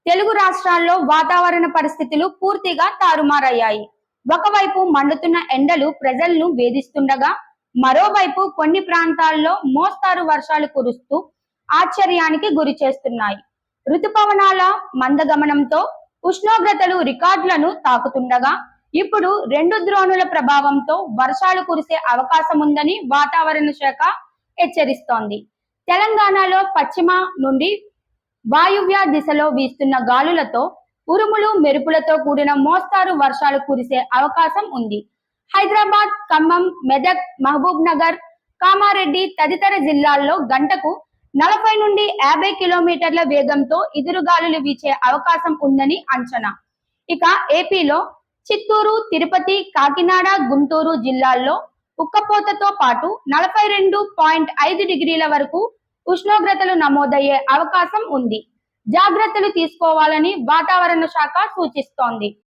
తెలుగు రాష్ట్రాల్లో వాతావరణ పరిస్థితులు పూర్తిగా తారుమారయ్యాయి. ఒకవైపు మండుతున్న ఎండలు ప్రజలను వేధిస్తుండగా, మరోవైపు కొన్ని ప్రాంతాల్లో మోస్తారు వర్షాలు కురుస్తూ ఆశ్చర్యానికి గురి చేస్తున్నాయి. రుతుపవనాల మందగమనంతో ఉష్ణోగ్రతలు రికార్డులను తాకుతుండగా, ఇప్పుడు రెండు ద్రోణుల ప్రభావంతో వర్షాలు కురిసే అవకాశం ఉందని వాతావరణ శాఖ హెచ్చరిస్తోంది. తెలంగాణలో పశ్చిమ నుండి వాయువ్య దిశలో వీస్తున్న గాలులతో ఉరుములు మెరుపులతో కూడిన మోస్తారు వర్షాలు కురిసే అవకాశం ఉంది. హైదరాబాద్, ఖమ్మం, మెదక్, మహబూబ్ నగర్, కామారెడ్డి తదితర జిల్లాల్లో గంటకు 40 నుండి 50 కిలోమీటర్ల వేగంతో ఎదురుగాలులు వీచే అవకాశం ఉందని అంచనా. ఇక ఏపీలో చిత్తూరు, తిరుపతి, కాకినాడ, గుంటూరు జిల్లాల్లో ఉక్కపోతతో పాటు 42.5 డిగ్రీల వరకు ఉష్ణోగ్రతలు నమోదయ్యే అవకాశం ఉంది. జాగ్రత్తలు తీసుకోవాలని వాతావరణ శాఖ సూచిస్తోంది.